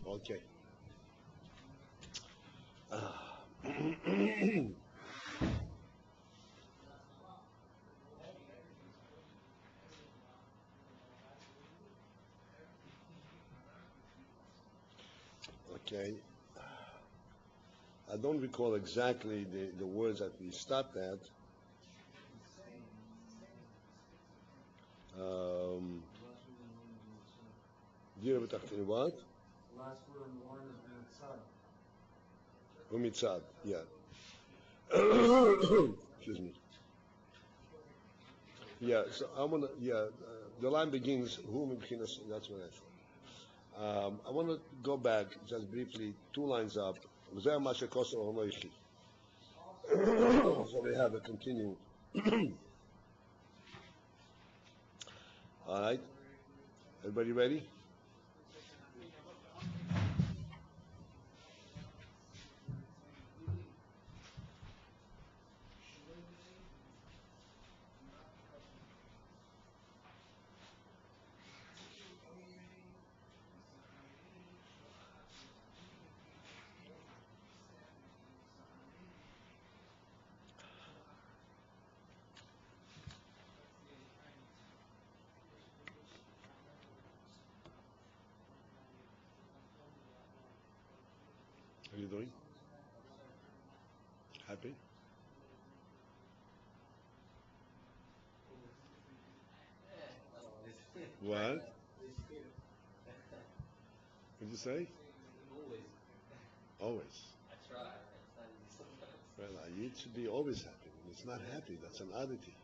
Okay. Okay. I don't recall exactly the words that we stopped at. What? Last word on the line is Mitzad. Umitzad, yeah. Excuse me. Yeah, so the line begins, that's what I said. I want to go back just briefly, 2 lines up. So we have a continue. All right. Everybody ready? How are you doing? Happy? What? What did you say? Always. I try. Well, you should be always happy. When it's not happy, that's an oddity.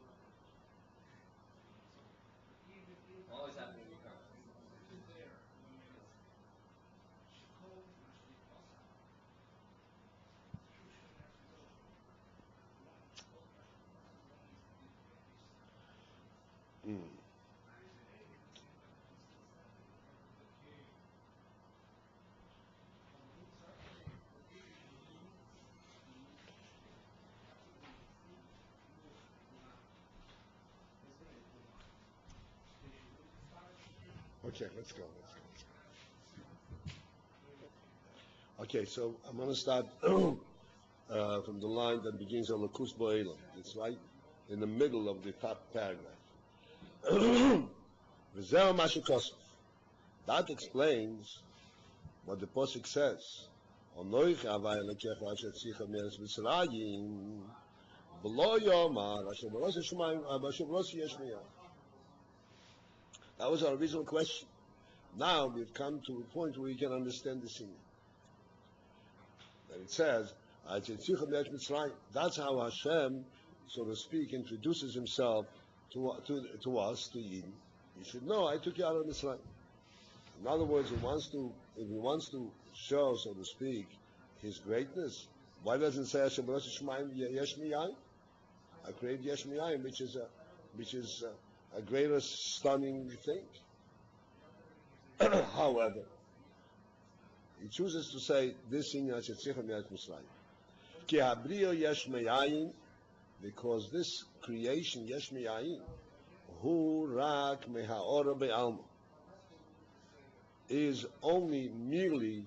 I'm always happy when you come. Okay, let's go. Okay, so I'm going to start from the line that begins on Lakus Bo'elam. It's right in the middle of the top paragraph. V'zeh Mashikosov. That explains what the Pasuk says. Onoich Avay Elekecha Asher Tzicha Meretz Mitzrayim V'lo Yomar Asher B'ros Yishmayim Asher B'ros Yishmayim. That was our original question. Now we've come to a point where we can understand the scene. That it says, that's how Hashem, so to speak, introduces himself to us, to Yidden. You should know, I took you out of Mitzrayim. In other words, if he wants to show, so to speak, his greatness, why doesn't it say Hashem B'ros Yishmayim Yesh Miyayim? I created Yesh Miyayim, which is a greater stunning thing. However, he chooses to say this thing as Yitzchak Me'at Mitzrayim. Ki habriyo yesh me'ayin, because this creation yesh me'ayin, hu rak meha'ora be'alma, is only merely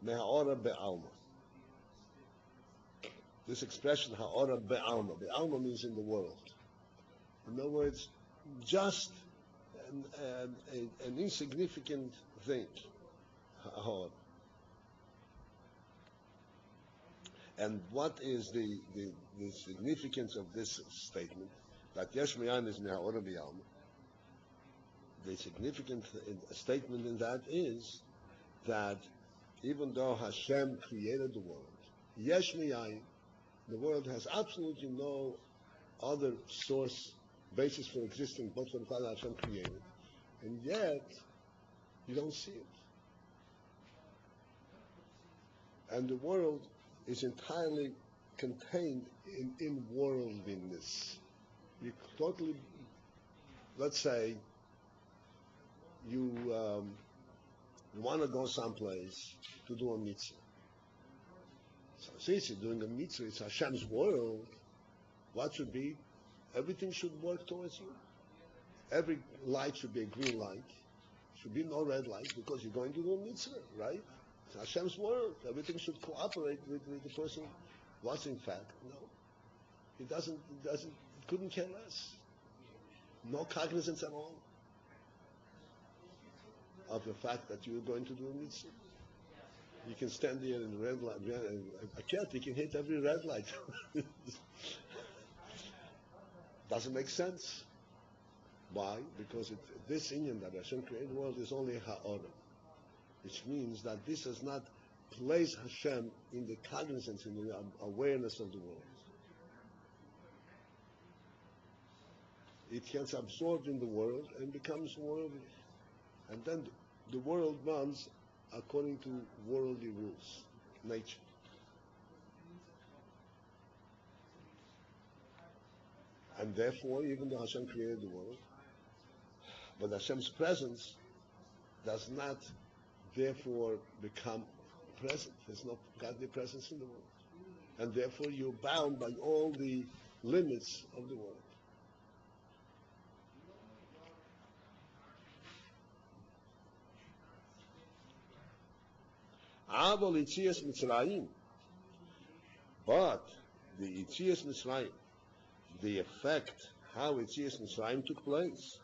meha'ora be'alma. This expression ha'ora be'alma, be'alma means in the world. In other words, just an insignificant thing. And what is the significance of this statement? That Yesh Me'ayin is Me'a'ora B'Yalma. The significant statement in that is that even though Hashem created the world, Yesh Me'ayin, the world has absolutely no other basis for existing but for the fact that Hashem created. And yet, you don't see it. And the world is entirely contained in worldliness. You totally, let's say, you want to go someplace to do a mitzvah. So since you're doing a mitzvah, it's Hashem's world, what should be? Everything should work towards you. Every light should be a green light. should be no red light because you're going to do a mitzvah, right? It's Hashem's world. Everything should cooperate with the person. Was in fact, no. He couldn't care less. No cognizance at all of the fact that you're going to do a mitzvah. You can stand there in the red light. A cat, you can hit every red light. Doesn't make sense. Why? Because this Inyan that Hashem created the world is only ha'orah, which means that this does not place Hashem in the cognizance, in the awareness of the world. It gets absorbed in the world and becomes worldly. And then the world runs according to worldly rules, nature. And therefore, even though Hashem created the world, but Hashem's presence does not therefore become present. There's no godly presence in the world. And therefore you're bound by all the limits of the world. But the Yitzias Mitzrayim, the effect, how Yitzias Mitzrayim took place,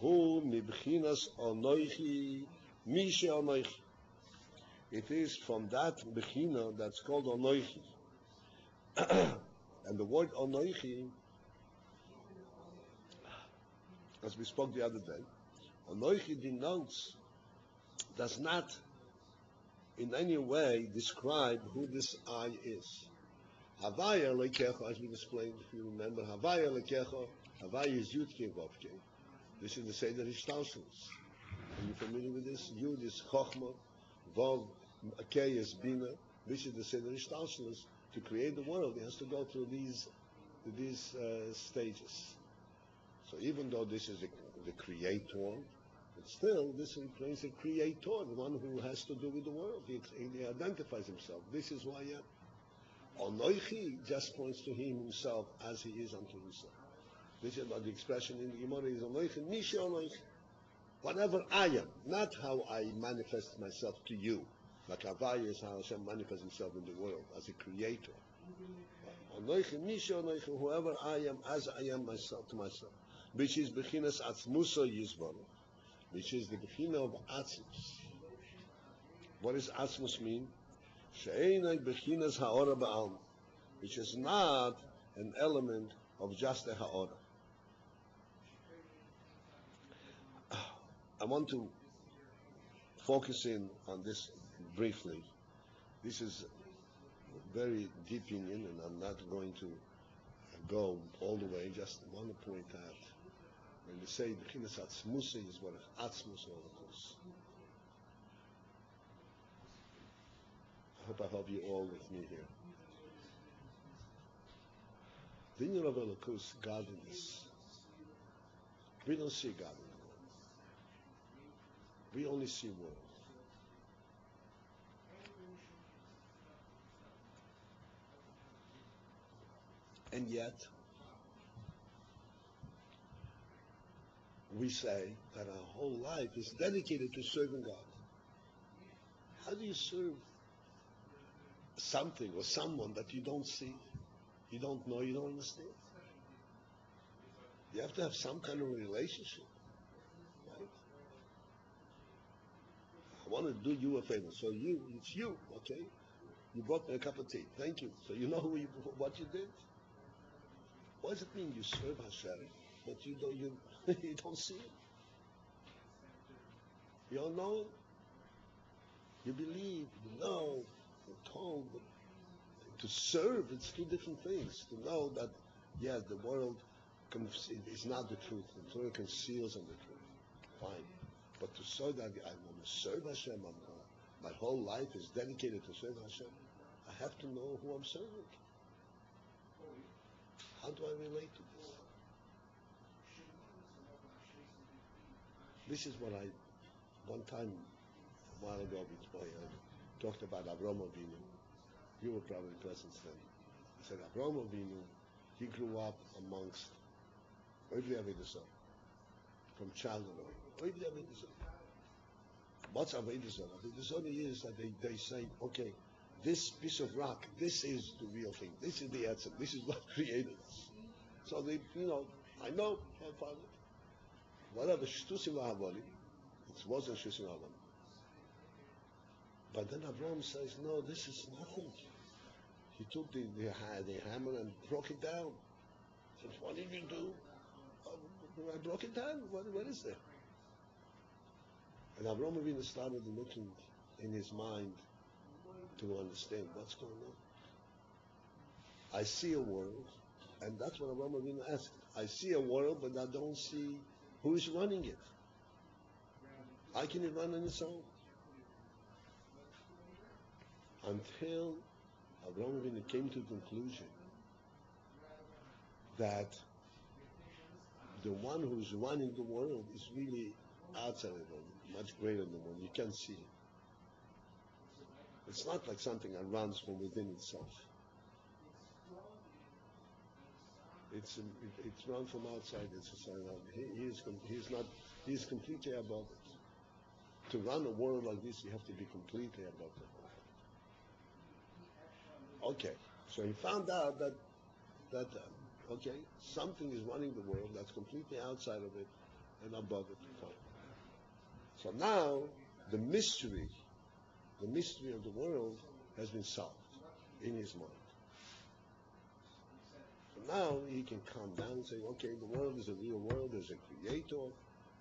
Hu mibchinas onoichi mishe onoichi. It is from that bechina that's called onoichi. And the word onoichi, as we spoke the other day, onoichi denotes, does not in any way describe who this I is. Havaya lekecha, as we explained, if you remember, Havaya lekecha, Havaya is Yudke Vovke. This is the Seder Hishtalshalos. Are you familiar with this? Yud is Chochma, Vov, Kei is Bina. This is the Seder Hishtalshalos. To create the world, he has to go through these stages. So even though this is the Creator, but still, this includes the Creator, the one who has to do with the world. He identifies himself. This is who I am. Onoichi just points to him himself as he is unto himself. This is what the expression in the Gemara is Onoichi, Mishe Onoichi. Whatever I am, not how I manifest myself to you. Like Havaya is how Hashem manifests himself in the world, as a creator. Onoichi, Mishe Onoichi, whoever I am, as I am myself to myself. Which is Bechinas Atzmuso Yizvara. Which is the Bechina of Atzmus. What does Atzmus mean? She'enai Bechinas Ha'ora Ba'alma. Which is not an element of just a Ha'ora. I want to focus in on this briefly. This is very deep union, and I'm not going to go all the way. Just want to point out when you say Bechinas Atzmusa is what Atzmus is. I hope you all with me here. The Inyan of Elokus, godliness. We don't see God in the world. We only see world. And yet, we say that our whole life is dedicated to serving God. How do you serve something or someone that you don't see, you don't know, you don't understand? You have to have some kind of relationship, right? I want to do you a favor. So it's you, okay? You brought me a cup of tea. Thank you. So you know what you did? What does it mean you serve Hashem, but you don't see Him? You don't know Him? You believe, you know, you're told, but to serve, it's two different things. To know that, yes, the world is not the truth. The Torah conceals on the truth. Fine. But to say that I want to serve Hashem, my whole life is dedicated to serve Hashem, I have to know who I'm serving. How do I relate to this? This is what one time, a while ago, before I talked about Avraham Avinu. You were probably present then. I said, Avraham Avinu, he grew up amongst Oivli Avedisah, from childhood on. Oivli Avedisah. What's Avodah Zarah? Avodah Zarah is that they say, okay, this piece of rock, this is the real thing. This is the answer. This is what created us. So they, I know, Father, whatever, Shtusim V'Havonim, it wasn't Shtusim V'Havonim. But then Abraham says, no, this is nothing. He took the hammer and broke it down. He says, what did you do? I broke it down. What is there? And Abraham Avinu started looking in his mind to understand what's going on. I see a world, and that's what Abraham Avinu asked. I see a world, but I don't see who is running it. How can it run on its own? Until Abraham Avinu came to the conclusion that the one who's running the world is really outside of the world, much greater than the world. You can't see it. It's not like something that runs from within itself. It's run from outside. He's completely above it. To run a world like this, you have to be completely above the world. Okay, so he found out that something is running the world that's completely outside of it and above it. Fine. So now the mystery of the world has been solved in his mind. So now he can calm down and say, okay, the world is a real world, there's a creator,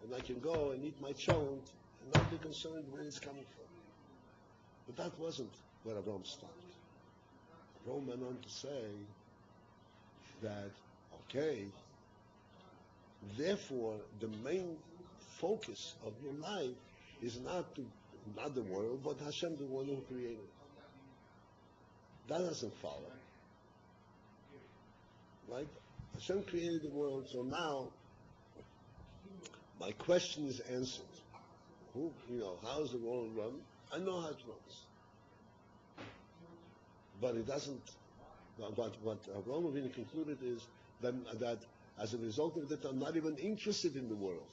and I can go and eat my cholent and not be concerned where it's coming from. But that wasn't where Abraham stopped. Abraham went on to say that, okay, therefore the main focus of your life is not the world, but Hashem, the one who created it. That doesn't follow. Right? Hashem created the world, so now my question is answered. How is the world run? I know how it runs. But it doesn't, what Avraham Avinu concluded is that as a result of that, I'm not even interested in the world.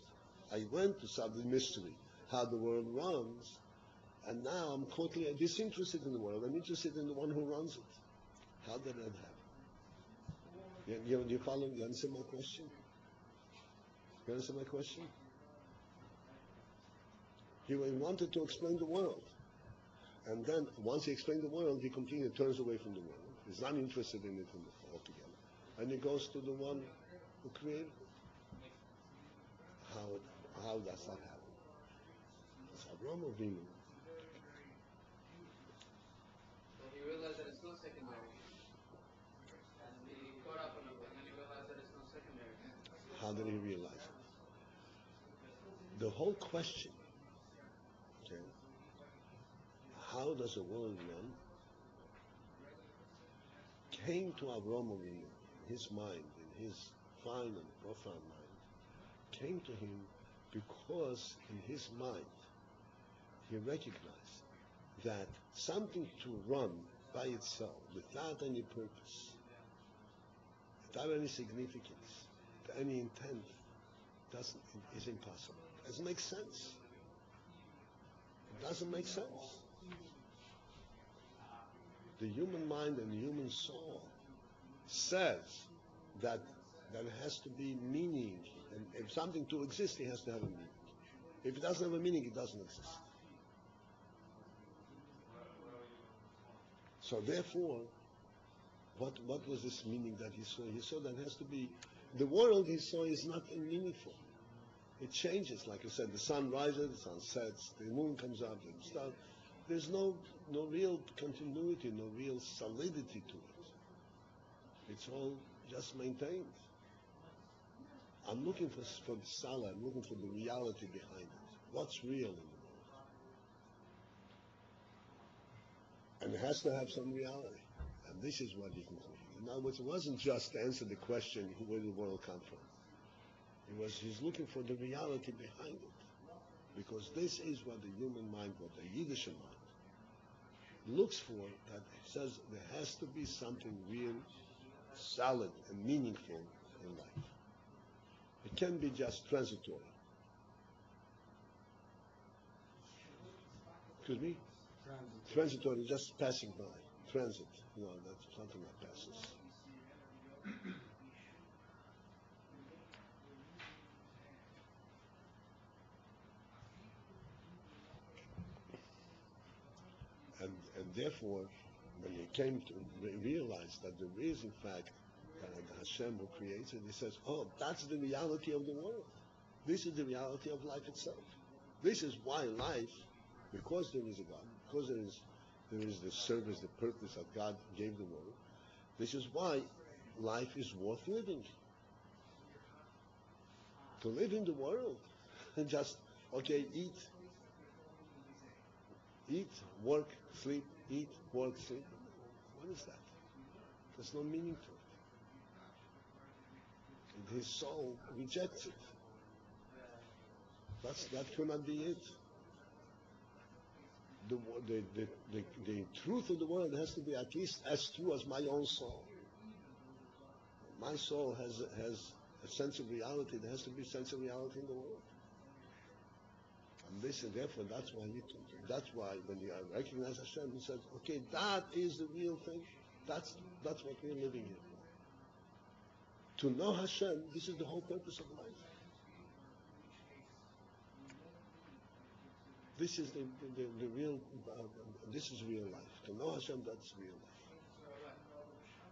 I went to solve the mystery, how the world runs, and now I'm totally disinterested in the world. I'm interested in the one who runs it. How did that happen? You follow? You understand my question? You understand my question? He wanted to explain the world. And then, once he explained the world, he completely turns away from the world. He's not interested in it altogether. And he goes to the one who created it. How does that happen? It's Avraham Avinu. So he realized that it's not secondary. And he caught up on it, and then he realized that it's not secondary. How did he realize it? The whole question, okay, how does the world run, came to Avraham Avinu, his mind, in his fine and profound mind, came to him because in his mind he recognized that something to run by itself, without any purpose, without any significance, without any intent, is impossible. It doesn't make sense. It doesn't make sense. The human mind and the human soul says that it has to be meaning, and if something to exist, it has to have a meaning. If it doesn't have a meaning, it doesn't exist. So therefore, what was this meaning that he saw? He saw that it has to be, the world he saw is not meaningful. It changes, like I said, the sun rises, the sun sets, the moon comes up, and stuff. There's no real continuity, no real solidity to it. It's all just maintained. I'm looking for the salad, I'm looking for the reality behind it. What's real in the world? And it has to have some reality. And this is what he concluded. In other words, it wasn't just to answer the question, where did the world come from? He's looking for the reality behind it. Because this is what the human mind, what the Yiddish mind looks for, that it says there has to be something real, solid, and meaningful in life. It can't be just transitory. Excuse me? Transitory, just passing by. Transit. No, that's something that passes. And therefore, when he came to realize that there is, in fact, that Hashem who creates it, he says, oh, that's the reality of the world. This is the reality of life itself. This is why life, because there is a God, because there is the service, the purpose that God gave the world, this is why life is worth living. To live in the world and just, okay, eat, work, sleep, eat, work, sleep. What is that? There's no meaning to it. And his soul rejects it. That cannot be it. The truth of the world has to be at least as true as my own soul. My soul has a sense of reality. There has to be a sense of reality in the world. And this, and therefore, that's why when you recognize Hashem, he says, okay, that is the real thing. That's what we're living here for. To know Hashem, this is the whole purpose of life. This is the real. This is real life. To know Hashem, that's real life.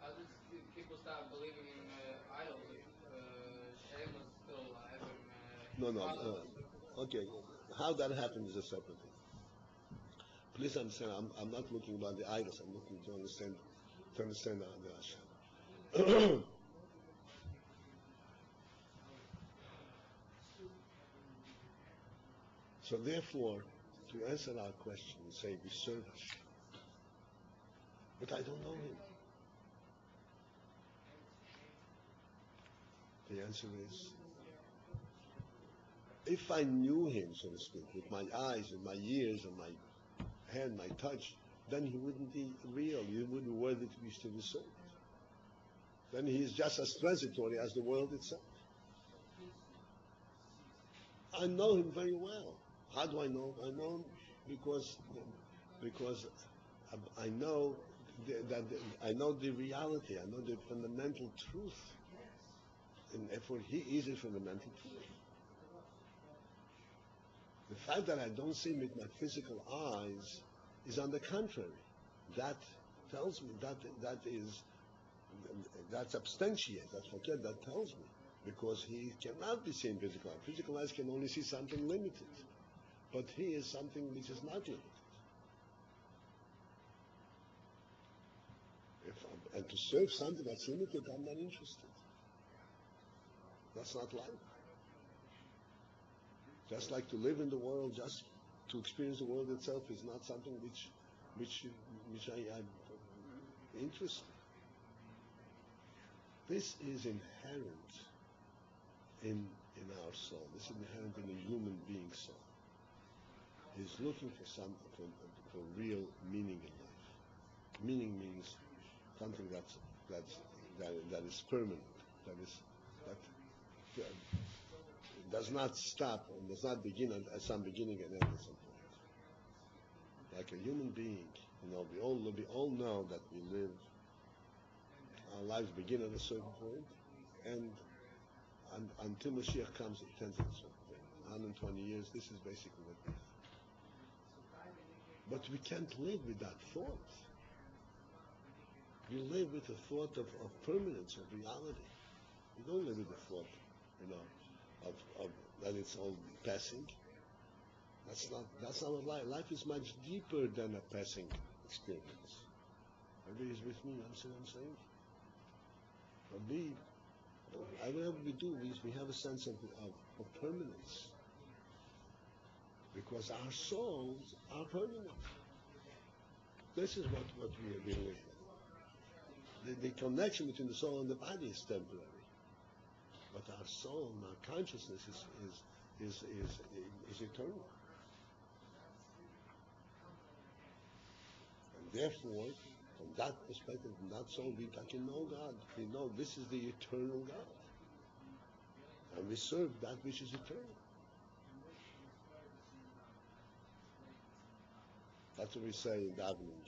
How did people stop believing in idols if Shem was still alive? No. Okay. How that happens is a separate thing. Please understand, I'm not looking about the idols. I'm looking to understand the Hashem. So therefore, to answer our question and say we serve Hashem, but I don't know Him. The answer is, if I knew Him, so to speak, with my eyes and my ears and my hand, my touch, then He wouldn't be real. He wouldn't be worthy to be served. Then He is just as transitory as the world itself. I know Him very well. How do I know Him? I know Him because I know that I know the reality. I know the fundamental truth, and therefore He is a fundamental truth. The fact that I don't see Him with my physical eyes is on the contrary. That tells me that's substantiated. That's forget. That tells me because He cannot be seen physical eyes. Physical eyes can only see something limited, but He is something which is not limited. And to serve something that's limited, I'm not interested. That's not life. Just like to live in the world, just to experience the world itself is not something which I interest me. This is inherent in our soul. This is inherent in a human being's soul. He's looking for something for real meaning in life. Meaning means something that is permanent. That does not stop and does not begin at some beginning and end at some point. Like a human being, we all know that we live. Our lives begin at a certain point, and until Mashiach comes, it ends at a certain point. 120 years. This is basically what we have. But we can't live with that thought. We live with the thought of permanence, of reality. We don't live with the thought, of that it's all passing. That's not what life. Life is much deeper than a passing experience. Everybody is with me. I'm saying. But whatever we do, we have a sense of permanence, because our souls are permanent. This is what we are dealing with. The connection between the soul and the body is temporary. But our soul and our consciousness is eternal. And therefore, from that perspective, from that soul, we can know God. We know this is the eternal God. And we serve that which is eternal. That's what we say in davening.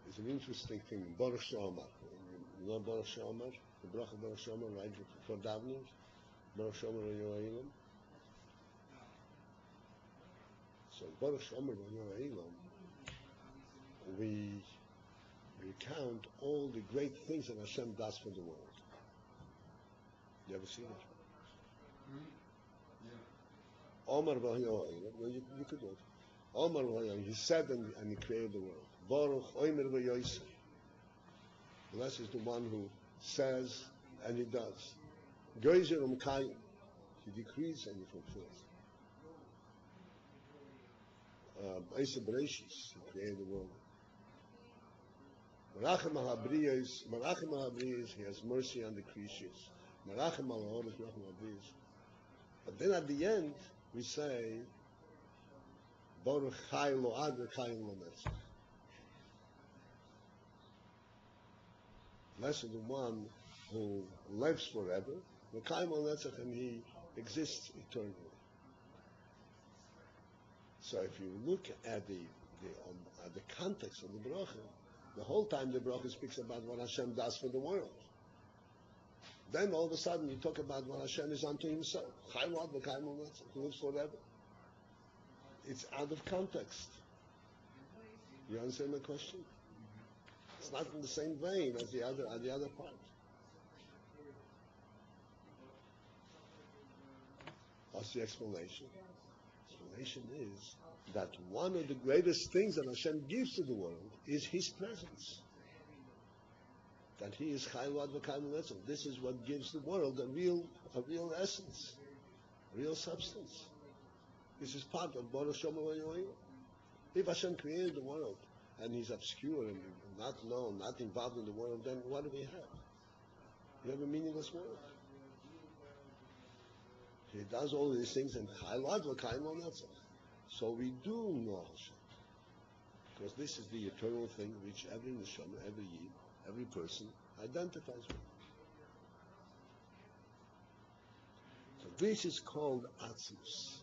It's an interesting thing. Baruch She'omar. You know Baruch She'omar? The bracha Baruch She'omar, right before davening. Baruch She'omar Yo'elam. So Baruch She'omar Yo'elam, we count all the great things that Hashem does for the world. You ever see that? Omar Yo'elam. Well, you could do it. Omar Yo'elam. He said and he created the world. Baruch Omer V'Yoyser. Blessed is the one who says and he does. Goyzer Kayim. He decrees and he fulfills. Eisa Sheishes. He created the world. Merachem HaBriyos. He has mercy on the creatures. Merachem HaLa'oros. Merachem HaBriyos. But then at the end we say Baruch Chai Lo Ad V'Chai Lo Netzach. Blessed is the one who lives forever, and he exists eternally. So if you look at the context of the bracha, the whole time the bracha speaks about what Hashem does for the world. Then all of a sudden you talk about what Hashem is unto himself. He lives forever. It's out of context. You understand my question? It's not in the same vein as the other part. What's the explanation? The explanation is that one of the greatest things that Hashem gives to the world is His presence. That He is Chayil Ad V'Kayim Letzach. This is what gives the world a real essence, a real substance. This is part of Baruch She'omar Yo'elam. If Hashem created the world and He's obscure and not known, not involved in the world, then what do we have? We have a meaningless world. He does all these things and so we do know Hashem. Because this is the eternal thing which every neshama, every yid, every person identifies with. So this is called Atzmus.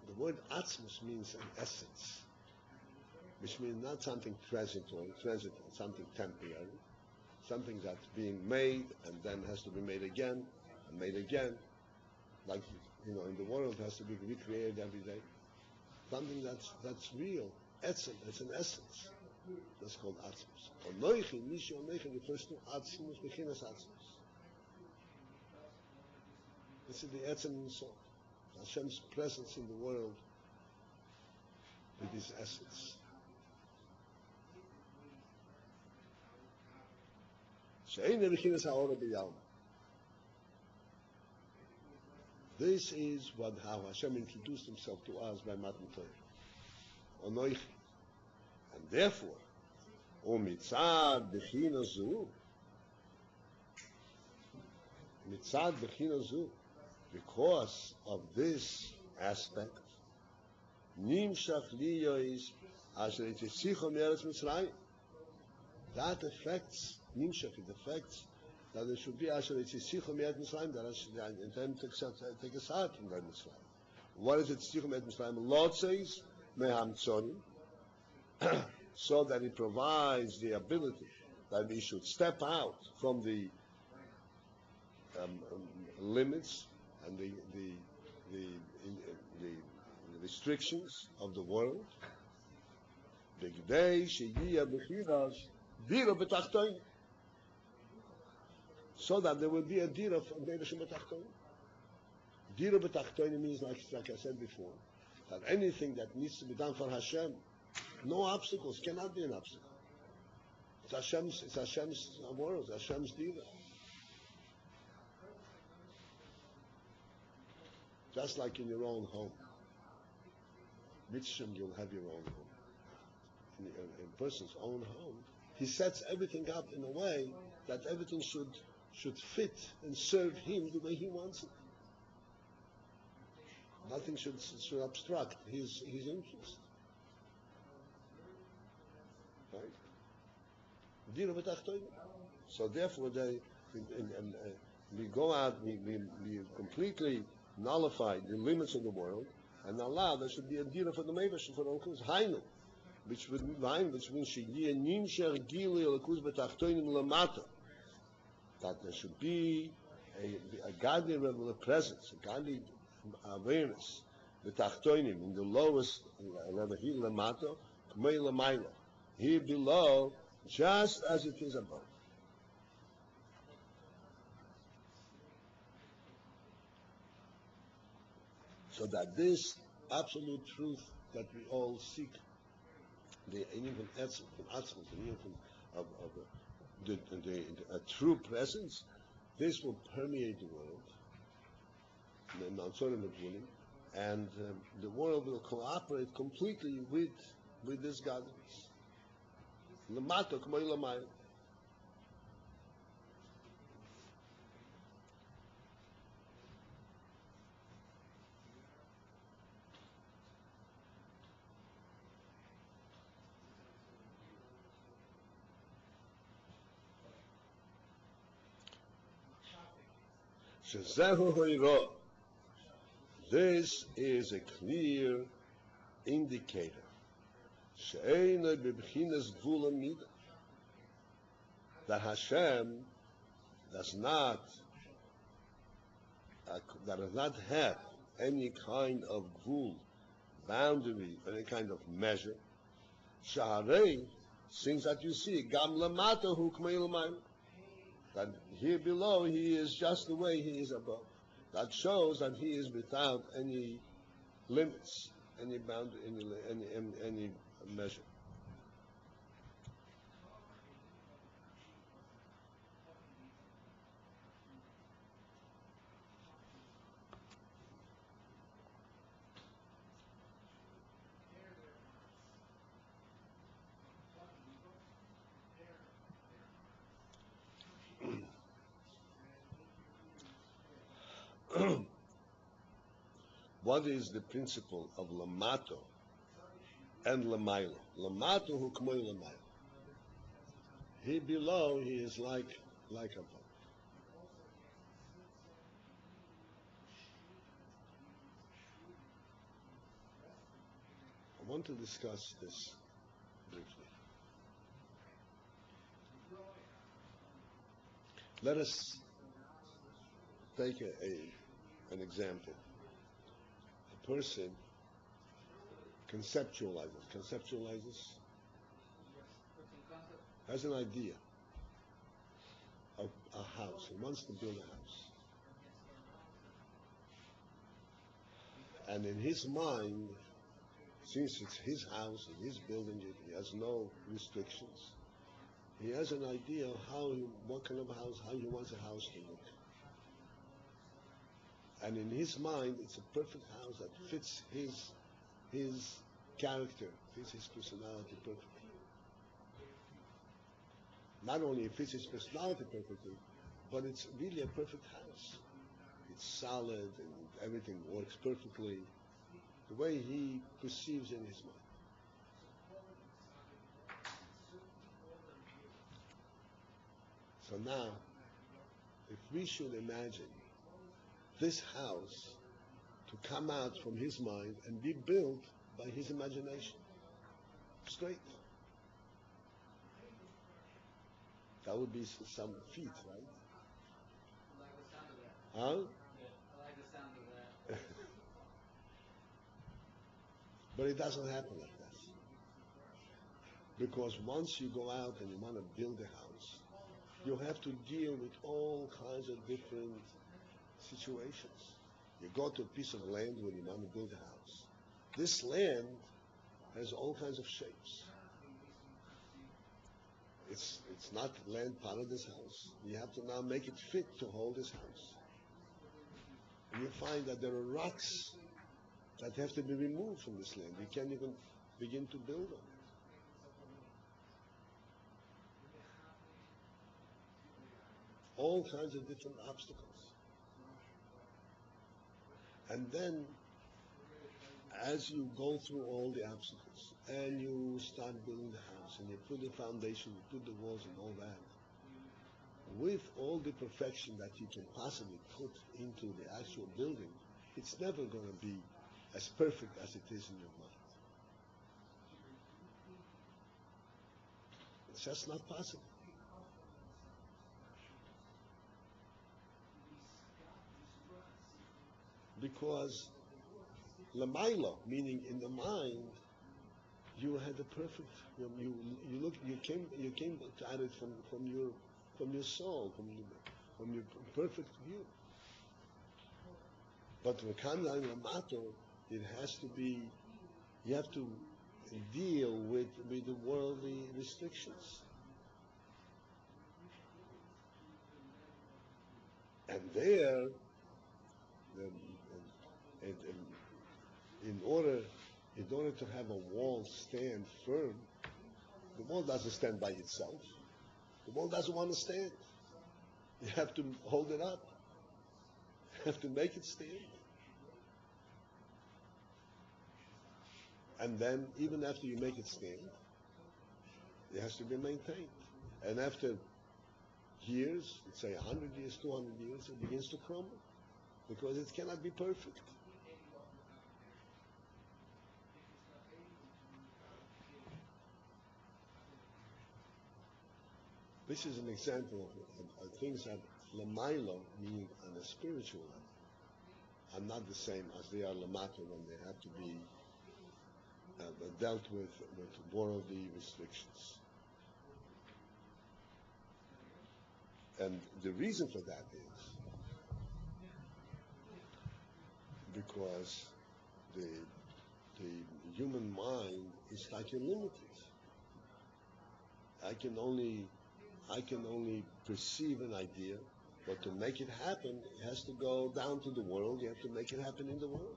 The word Atzmus means an essence, which means not something transitory, something temporary, something that's being made and then has to be made again and made again. Like, in the world has to be recreated every day. Something that's real. It's an essence. That's called Atzmus. Onoichi, Mishi Onoichi refers to Atzmus, Bechinas Atzmus. This is the Etzem in the soul. Hashem's presence in the world with His essence. She'ein Bechinas Ha'ora B'Yalma. This is how Hashem introduced Himself to us by Matan Torah. Onoichi. And therefore, Mitzad Bechina Zu, because of this aspect, Nimshach Liyois Asher Yitzchicho Me'eretz Mitzrayim. That affects Nimshach. It affects that there should be Asher Yitzchicho Me'eretz Mitzrayim. That I intend to take us out from that Mitzrayim. What is Yitzchicho Me'eretz Mitzrayim? Lord says Meham Tzorim. So that it provides the ability that we should step out from the limits and the restrictions of the world. So that there will be a dira of Dira Shebetachtoin. Dira Betachtoin means, like I said before, that anything that needs to be done for Hashem, no obstacles, cannot be an obstacle. It's Hashem's world, it's Hashem's dira. Just like in your own home. Mitzvah, you'll have your own home. In a person's own home, he sets everything up in a way that everything should fit and serve him the way he wants it. Nothing should obstruct his interest. Right? So therefore, we go out, we completely nullify the limits of the world and allow there should be a dira for the Mevash for Elkus Hainu, which means that there should be a godly presence, a godly awareness, in the lowest level, here below, just as it is above. So that this absolute truth that we all seek, the even a true presence, this will permeate the world, and the world will cooperate completely with this godliness. Lamato k'may lamayla. This is a clear indicator that Hashem does not have any kind of gvul, boundary, any kind of measure. Shaharei, things that you see, gam lamata hu k'may lamayla. That here below he is just the way he is above. That shows that he is without any limits, any boundary, any measure. What is the principle of lamato and lamaylo? Lamato hu k'may lamaylo. He below, he is like above. I want to discuss this briefly. Let us take an example. A person conceptualizes, has an idea of a house. He wants to build a house. And in his mind, since it's his house and he's building it, he has no restrictions. He has an idea of what kind of a house, how he wants a house to look. And in his mind, it's a perfect house that fits his character, fits his personality perfectly. Not only it fits his personality perfectly, but it's really a perfect house. It's solid and everything works perfectly the way he perceives in his mind. So now, if we should imagine this house to come out from his mind and be built by his imagination, straight. That would be some feat, right? I like the sound of that. Huh? Yeah, I like the sound of that. But it doesn't happen like that. Because once you go out and you want to build a house, you have to deal with all kinds of different situations. You go to a piece of land where you want to build a house. This land has all kinds of shapes. It's not land part of this house. You have to now make it fit to hold this house. And you find that there are rocks that have to be removed from this land. You can't even begin to build on it. All kinds of different obstacles. And then, as you go through all the obstacles, and you start building the house, and you put the foundation, you put the walls and all that, with all the perfection that you can possibly put into the actual building, it's never going to be as perfect as it is in your mind. It's just not possible. Because Lamaila, meaning in the mind, you had the perfect. You came at it from your soul, from your perfect view. But V'kanai Lamato, it has to be. You have to deal with the worldly restrictions, and there, in order to have a wall stand firm, the wall doesn't stand by itself. The wall doesn't want to stand. You have to hold it up. You have to make it stand. And then, even after you make it stand, it has to be maintained. And after years, let's say 100 years, 200 years, it begins to crumble because it cannot be perfect. This is an example of things that Lamaila, meaning on a spiritual level, are not the same as they are Lamata when they have to be dealt with worldly restrictions. And the reason for that is because the human mind is like limited. I can only perceive an idea, but to make it happen, it has to go down to the world. You have to make it happen in the world.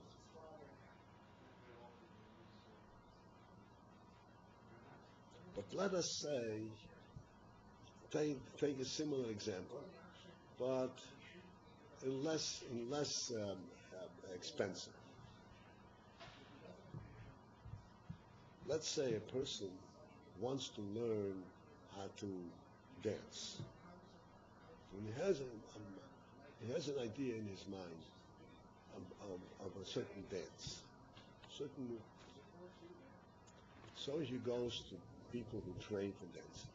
But let us say, take a similar example, but less expensive. Let's say a person wants to learn how to dance. And he has an idea in his mind of a certain dance, certain movement. So he goes to people who train for dancing,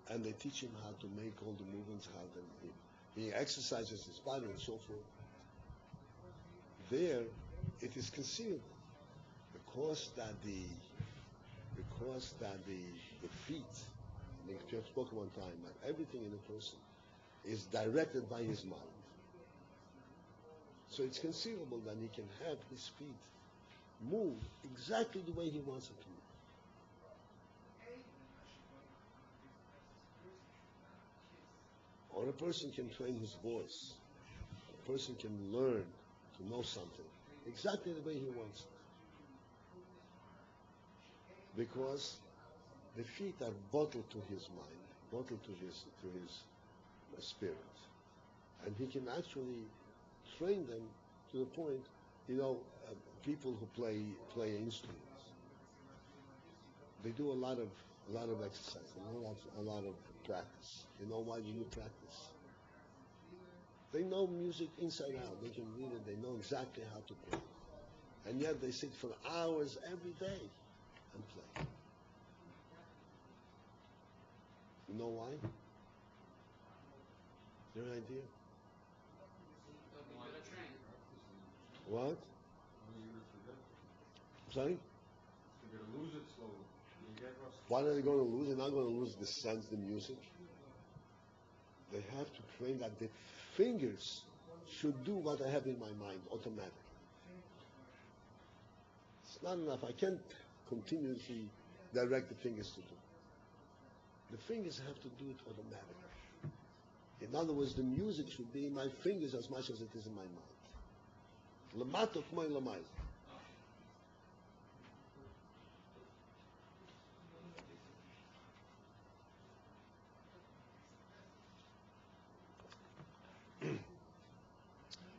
and they teach him how to make all the movements, how he exercises his body and so forth. There, it is conceivable because that the feet. I think Jeff spoke one time that everything in a person is directed by his mind. So it's conceivable that he can have his feet move exactly the way he wants it to move. Or a person can train his voice. A person can learn to know something exactly the way he wants it. Because the feet are bottled to his mind, bottled to his spirit. And he can actually train them to the point, people who play instruments, they do a lot of exercise, a lot of practice. You know why you practice? They know music inside out. They can read it. They know exactly how to play. And yet they sit for hours every day and play. You know why? Your idea? What? Sorry? You're going to lose it slowly. You get rusty. Why are they going to lose? They're not going to lose the sense, the music. They have to train that the fingers should do what I have in my mind automatically. It's not enough. I can't continuously direct the fingers to do. The fingers have to do it automatically. In other words, the music should be in my fingers as much as it is in my mind. Lamato k'may lamay.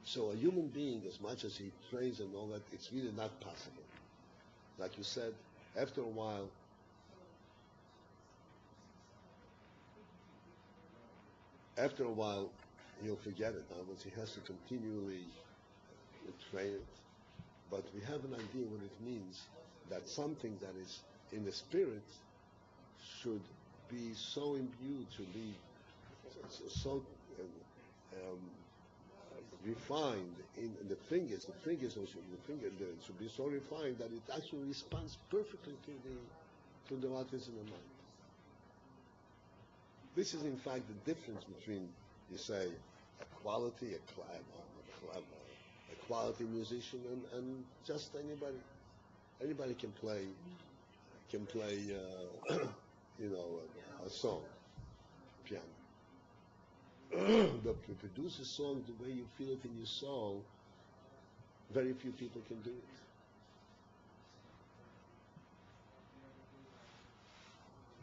So a human being, as much as he trains and all that, it's really not possible. Like you said, after a while, he'll forget it. In other words, he has to continually train it. But we have an idea what it means, that something that is in the spirit should be so imbued, should be so refined in the fingers. The finger should be so refined that it actually responds perfectly to the what is in the mind. This is in fact the difference between, you say, a quality musician and just anybody. Anybody can play a song, piano. But to produce a song the way you feel it in your soul, very few people can do it.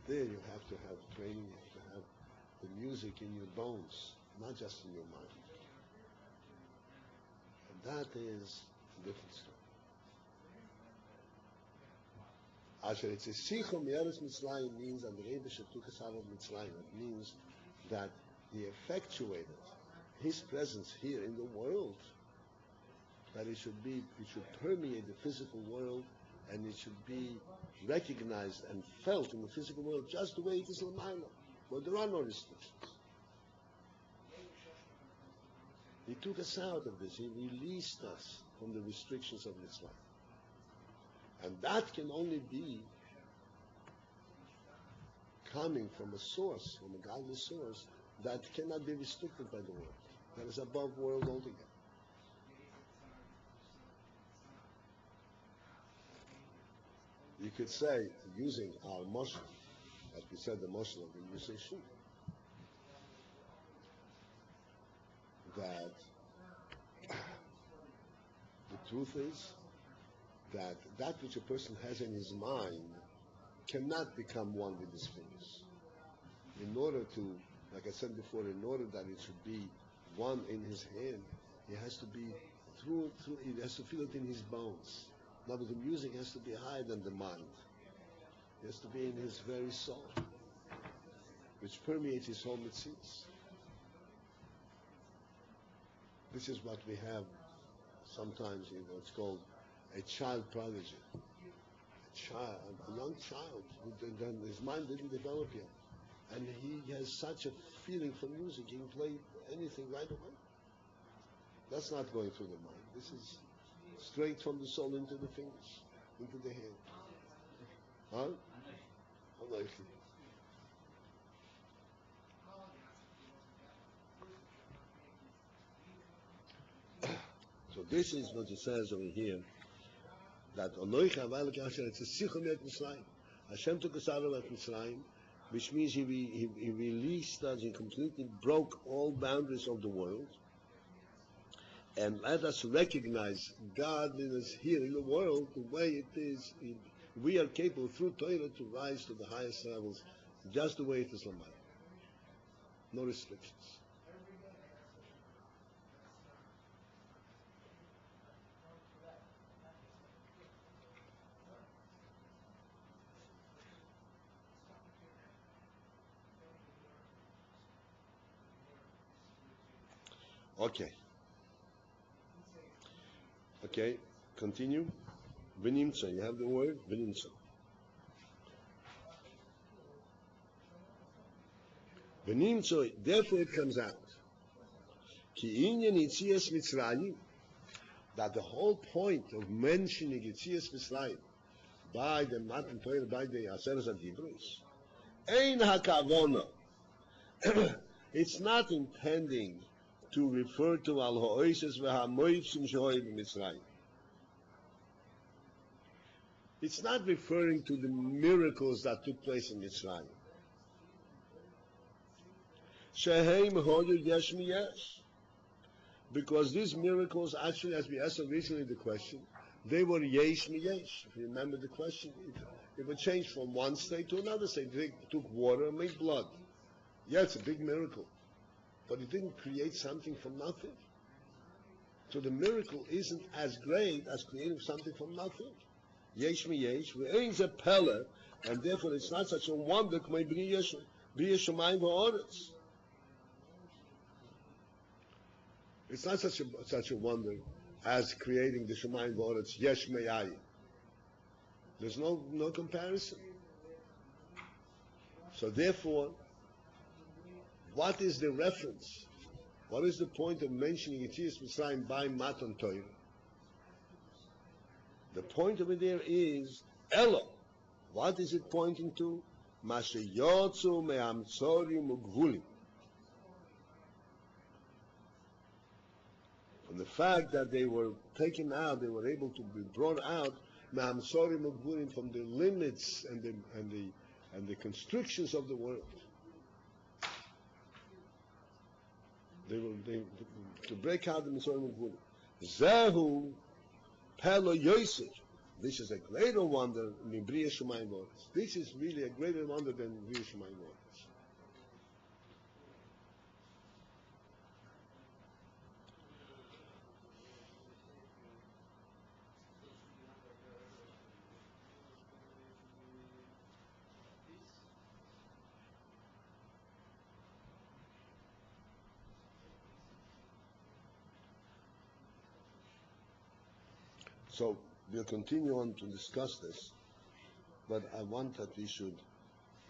There you have to have training, you have to have the music in your bones, not just in your mind. And that is a different story. Asher it's a sichum yeres Mitzrayim means that the Rebbe took us out of Mitzrayim. It means that he effectuated his presence here in the world, that it should permeate the physical world, and it should be recognized and felt in the physical world just the way it is L'mayla, where there are no restrictions. He took us out of this. He released us from the restrictions of Mitzrayim. And that can only be coming from a source, from a godly source, that cannot be restricted by the world, that is above world altogether. You could say, using our mashal, as we said, the mashal of the musician, that the truth is that which a person has in his mind cannot become one with his fingers. In order to, like I said before, in order that it should be one in his hand, he has to be he has to feel it in his bones. Now, the music has to be higher than the mind. It has to be in his very soul, which permeates his whole mitzvahs. This is what we have sometimes, it's called a child prodigy. A young child, his mind didn't develop yet. And he has such a feeling for music, he can play anything right away. That's not going through the mind. This is straight from the soul into the fingers, into the hand. Huh? Unlikely. So this is what it says over here, that it's a sichum et Mitzrayim. Hashem took us out of Mitzrayim, which means he released us, he completely broke all boundaries of the world, and let us recognize godliness here in the world the way it is. We are capable through Torah to rise to the highest levels, just the way it is L'mayla. No restrictions. Okay, continue. V'nimtza, you have the word? V'nimtza. V'nimtza, therefore it comes out. Ki inyan Yitzias Mitzrayim, that the whole point of mentioning Yitzias Mitzrayim by the Matan Torah, by the Aseres HaDibros, Ein HaKavona, it's not intending to refer to al ha'oises v'ha'moitzim shehoy b'Mitzrayim. It's not referring to the miracles that took place in Mitzrayim. Sheheim hoyu yesh miyesh. Because these miracles, actually, as we asked originally the question, they were yesh miyesh. If you remember the question, it would change from one state to another state. They took water and made blood. Yeah, it's a big miracle. But it didn't create something from nothing. So the miracle isn't as great as creating something from nothing. Yesh mi yesh, ve'ein ze pele, and therefore it's not such a wonder k'may b'ri yeshamayim v'oretz. It's not such a wonder as creating the Shemayim V'Oretz Yesh Me'ayin. There's no comparison. So therefore, what is the reference? What is the point of mentioning Yetzias Mitzrayim by Matan Torah? The point of it there is Elo. What is it pointing to? Mashe Yotzu Me'amtzorim Ugvulim. From the fact that they were taken out, they were able to be brought out Me'amtzorim Ugvulim from the limits and the constrictions of the world. To break out the Mitzorim Ugvulim. Zehu Pelo Yosef. This is a greater wonder than Bria Shemayim V'Oretz. This is really a greater wonder than Bria Shemayim V'Oretz. So we'll continue on to discuss this, but I want that we should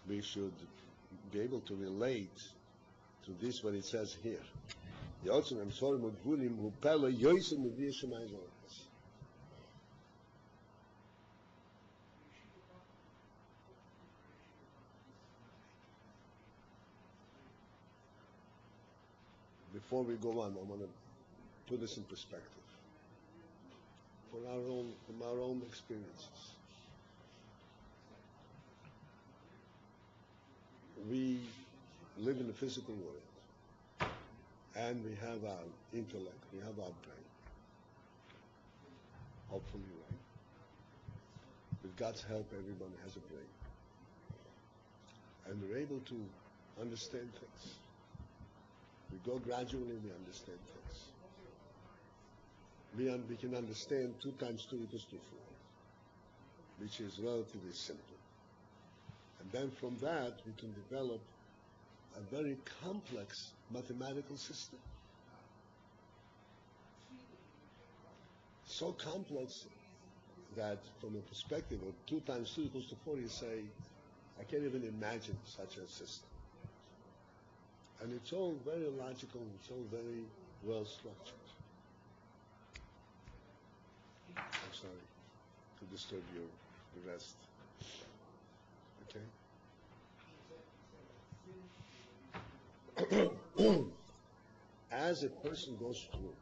be able to relate to this what it says here. Before we go on, I want to put this in perspective. From our own experiences. We live in the physical world, and we have our intellect, we have our brain. Hopefully, right? With God's help, everybody has a brain. And we're able to understand things. We go gradually, we understand things. We can understand 2 times 2 equals to 4, which is relatively simple. And then from that, we can develop a very complex mathematical system. So complex that from a perspective of 2 times 2 equals to 4, you say, I can't even imagine such a system. And it's all very logical, it's all very well structured. I'm sorry to disturb your rest. Okay? As a person goes through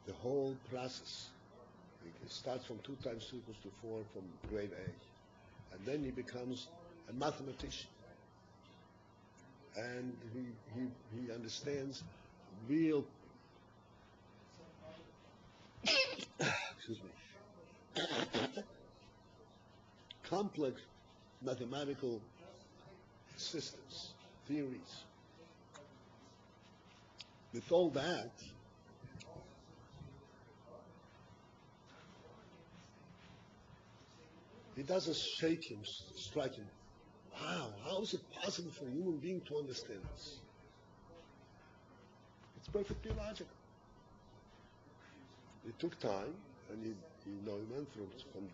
the whole process, it starts from 2 times 2 equals to 4 from grade A, and then he becomes a mathematician. And he understands real excuse me, complex mathematical systems, theories. With all that, it doesn't shake him, strike him. Wow, how is it possible for a human being to understand this? It's perfectly logical. It took time, and he went through from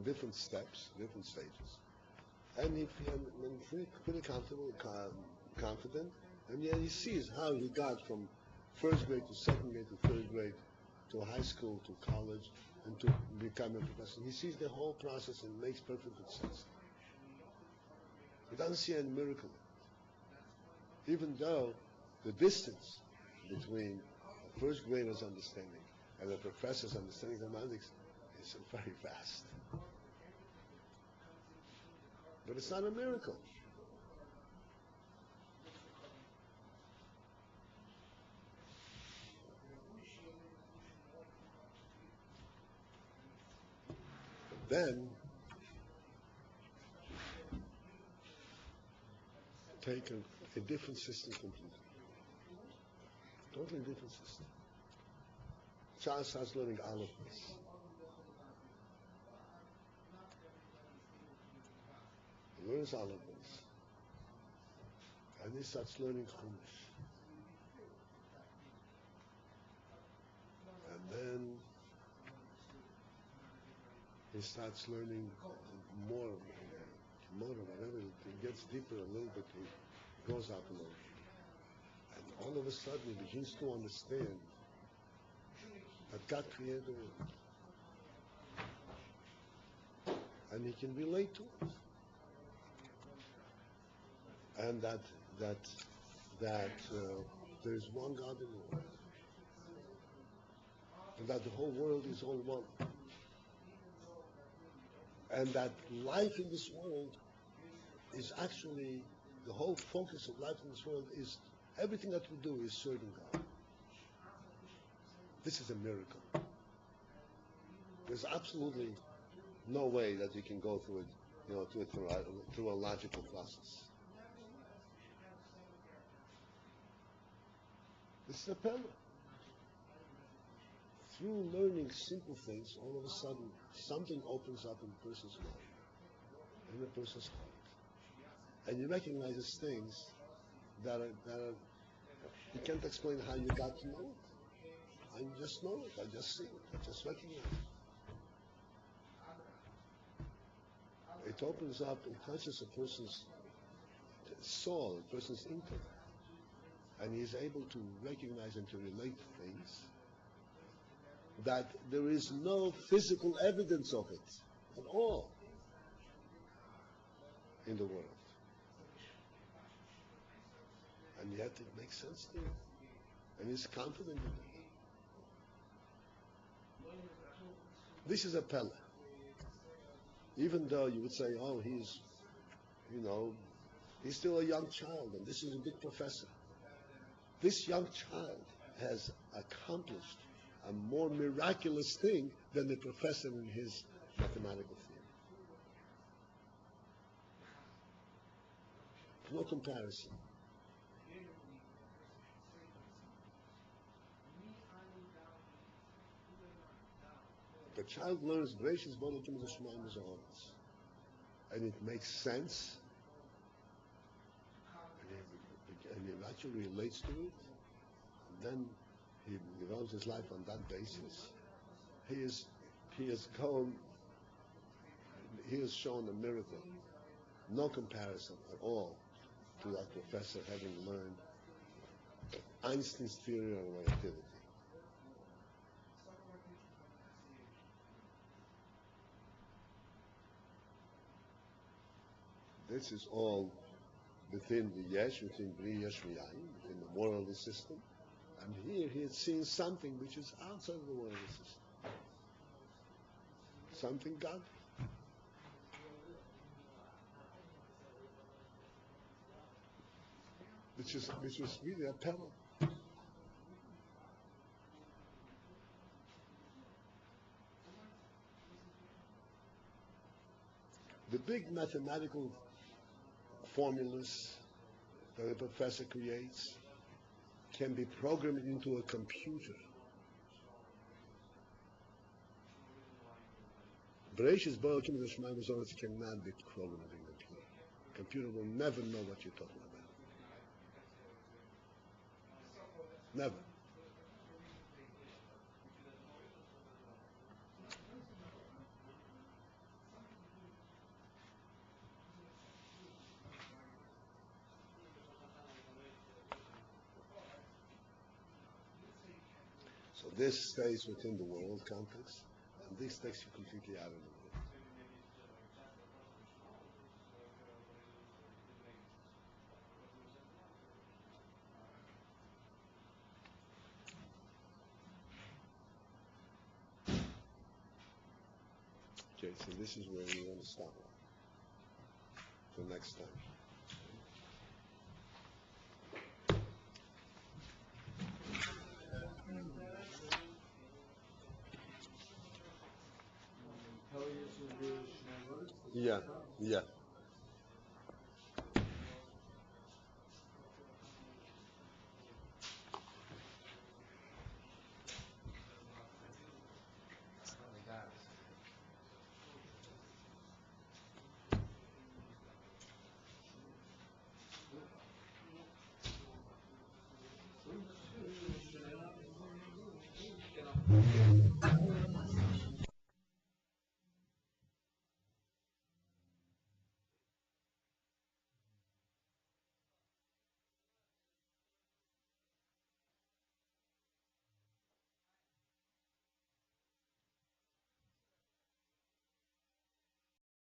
different steps, different stages, and he pretty comfortable, confident, and yet he sees how he got from first grade to second grade to third grade to high school to college and to become a professor. He sees the whole process and makes perfect sense. He doesn't see any miracle in it, even though the distance between a first grader's understanding and the professor's understanding of mathematics is very vast. But it's not a miracle. Then take a different system completely. Totally different system. Child starts learning alphabets. He learns alphabets. And he starts learning Chumash. then he starts learning more, whatever. It gets deeper a little bit. He goes up a little. And all of a sudden he begins to understand that God created the world. And he can relate to it. And that there is one God in the world. And that the whole world is all one. And that life in this world is actually, the whole focus of life in this world is, everything that we do is serving God. This is a miracle. There's absolutely no way that you can go through it, through a logical process. This is a pella. Through learning simple things, all of a sudden something opens up in a person's mind, in a person's heart, and you recognize things that are you can't explain how you got to know it. I just know it. I just see it. I just recognize it. It opens up and touches a person's soul, a person's intellect, and he's able to recognize and to relate things that there is no physical evidence of it at all in the world. And yet it makes sense to him. And he's confident in it. This is a pella. Even though you would say, oh, he's still a young child, and this is a big professor. This young child has accomplished a more miraculous thing than the professor in his mathematical theory. No comparison. The child learns gracious Balakim the Shemaim is honest. And it makes sense. And he actually relates to it. And then he develops his life on that basis. He has shown a miracle. No comparison at all to that professor having learned Einstein's theory of relativity. This is all within the Yesh, within Bri Yesh V'Yayin, within the worldly system. And here he had seen something which is outside of the worldly system. Something godly. Which is really a pebble. The big mathematical formulas that a professor creates can be programmed into a computer. Bereshis Bara Kim the Shemaim Zoretz cannot be programmed in a computer. The computer will never know what you're talking about. Never. So this stays within the world context, and this takes you completely out of the world. Okay, so this is where we want to stop for next time. Yeah.